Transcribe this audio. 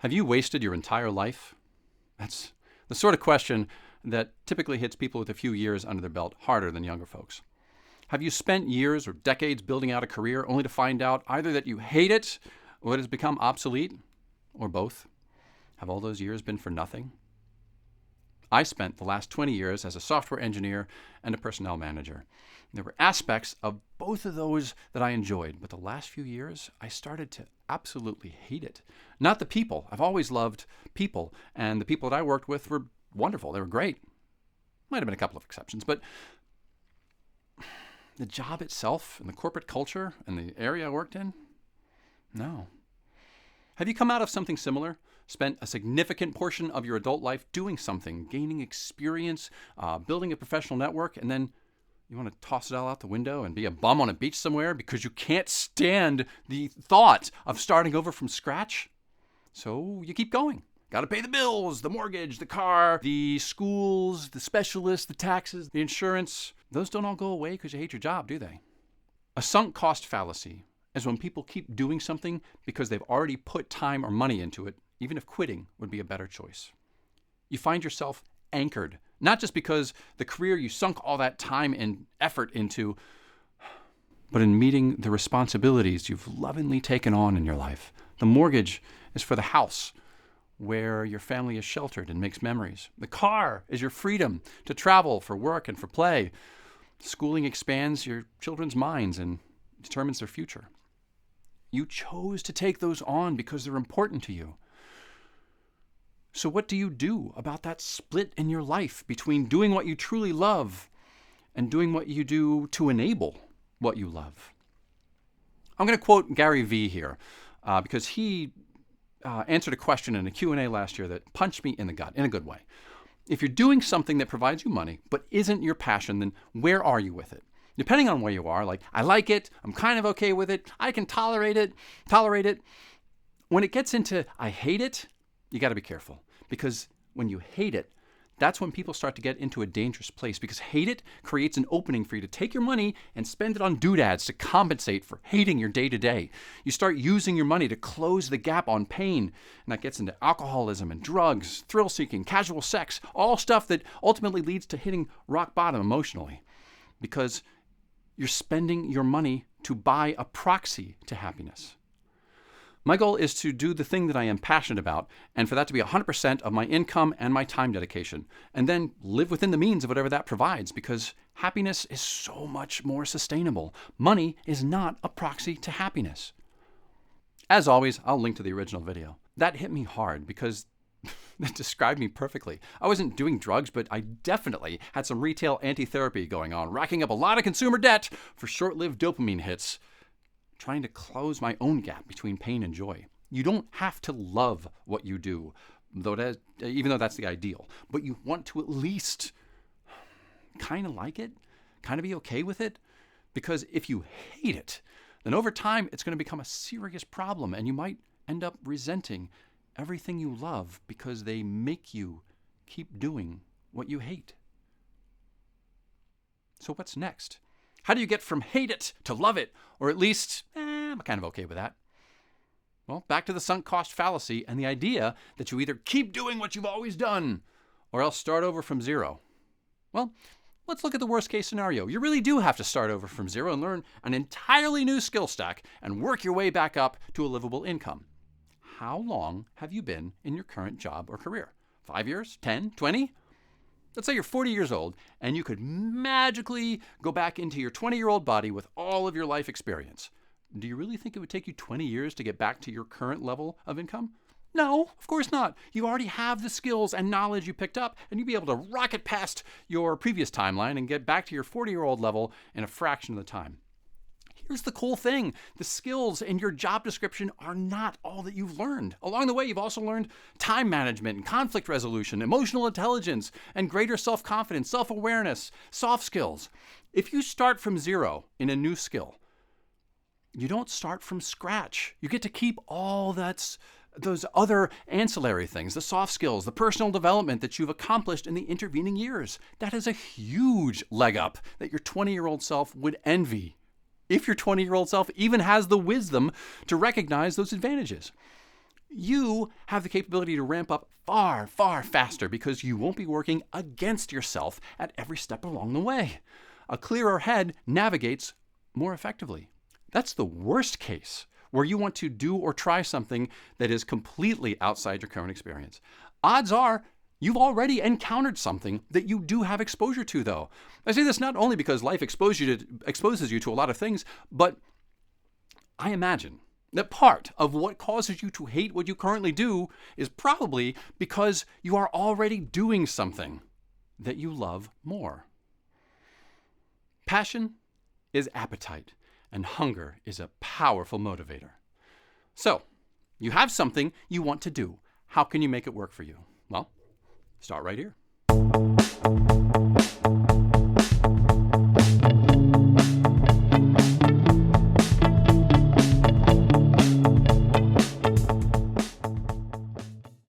Have you wasted your entire life? That's the sort of question that typically hits people with a few years under their belt harder than younger folks. Have you spent years or decades building out a career only to find out either that you hate it or it has become obsolete, or both? Have all those years been for nothing? I spent the last 20 years as a software engineer and a personnel manager. There were aspects of both of those that I enjoyed, but the last few years, I started to absolutely hate it. Not the people. I've always loved people, and the people that I worked with were wonderful. They were great. Might have been a couple of exceptions, but the job itself and the corporate culture and the area I worked in, no. Have you come out of something similar? Spent a significant portion of your adult life doing something, gaining experience, building a professional network, and then you want to toss it all out the window and be a bum on a beach somewhere because you can't stand the thought of starting over from scratch? So you keep going. Got to pay the bills, the mortgage, the car, the schools, the specialists, the taxes, the insurance. Those don't all go away because you hate your job, do they? A sunk cost fallacy is when people keep doing something because they've already put time or money into it, even if quitting would be a better choice. You find yourself anchored, not just because the career you sunk all that time and effort into, but in meeting the responsibilities you've lovingly taken on in your life. The mortgage is for the house where your family is sheltered and makes memories. The car is your freedom to travel for work and for play. Schooling expands your children's minds and determines their future. You chose to take those on because they're important to you. So what do you do about that split in your life between doing what you truly love and doing what you do to enable what you love? I'm going to quote Gary Vee here because he answered a question in a Q&A last year that punched me in the gut in a good way. If you're doing something that provides you money but isn't your passion, then where are you with it? Depending on where you are, like, I like it, I'm kind of okay with it, I can tolerate it. When it gets into I hate it, you got to be careful, because when you hate it, that's when people start to get into a dangerous place, because hate it creates an opening for you to take your money and spend it on doodads to compensate for hating your day-to-day. You start using your money to close the gap on pain, and that gets into alcoholism and drugs, thrill-seeking, casual sex, all stuff that ultimately leads to hitting rock bottom emotionally, because you're spending your money to buy a proxy to happiness. My goal is to do the thing that I am passionate about, and for that to be 100% of my income and my time dedication, and then live within the means of whatever that provides, because happiness is so much more sustainable. Money is not a proxy to happiness. As always, I'll link to the original video. That hit me hard because that described me perfectly. I wasn't doing drugs, but I definitely had some retail anti-therapy going on, racking up a lot of consumer debt for short-lived dopamine hits, trying to close my own gap between pain and joy. You don't have to love what you do, even though that's the ideal, but you want to at least kind of like it, kind of be okay with it, because if you hate it, then over time it's going to become a serious problem, and you might end up resenting everything you love because they make you keep doing what you hate. So what's next? How do you get from hate it to love it, or at least, I'm kind of okay with that? Well, back to the sunk cost fallacy and the idea that you either keep doing what you've always done or else start over from zero. Well, let's look at the worst case scenario. You really do have to start over from zero and learn an entirely new skill stack and work your way back up to a livable income. How long have you been in your current job or career? 5 years? 10? 20? Let's say you're 40 years old and you could magically go back into your 20-year-old body with all of your life experience. Do you really think it would take you 20 years to get back to your current level of income? No, of course not. You already have the skills and knowledge you picked up, and you'd be able to rocket past your previous timeline and get back to your 40-year-old level in a fraction of the time. Here's the cool thing. The skills in your job description are not all that you've learned. Along the way, you've also learned time management and conflict resolution, emotional intelligence, and greater self-confidence, self-awareness, soft skills. If you start from zero in a new skill, you don't start from scratch. You get to keep all those other ancillary things, the soft skills, the personal development that you've accomplished in the intervening years. That is a huge leg up that your 20-year-old self would envy, if your 20-year-old self even has the wisdom to recognize those advantages. you have the capability to ramp up far, far faster because you won't be working against yourself at every step along the way. A clearer head navigates more effectively. That's the worst case, where you want to do or try something that is completely outside your current experience. Odds are you've already encountered something that you do have exposure to, though. I say this not only because life exposes you to a lot of things, but I imagine that part of what causes you to hate what you currently do is probably because you are already doing something that you love more. Passion is appetite, and hunger is a powerful motivator. So, you have something you want to do. How can you make it work for you? Well, start right here.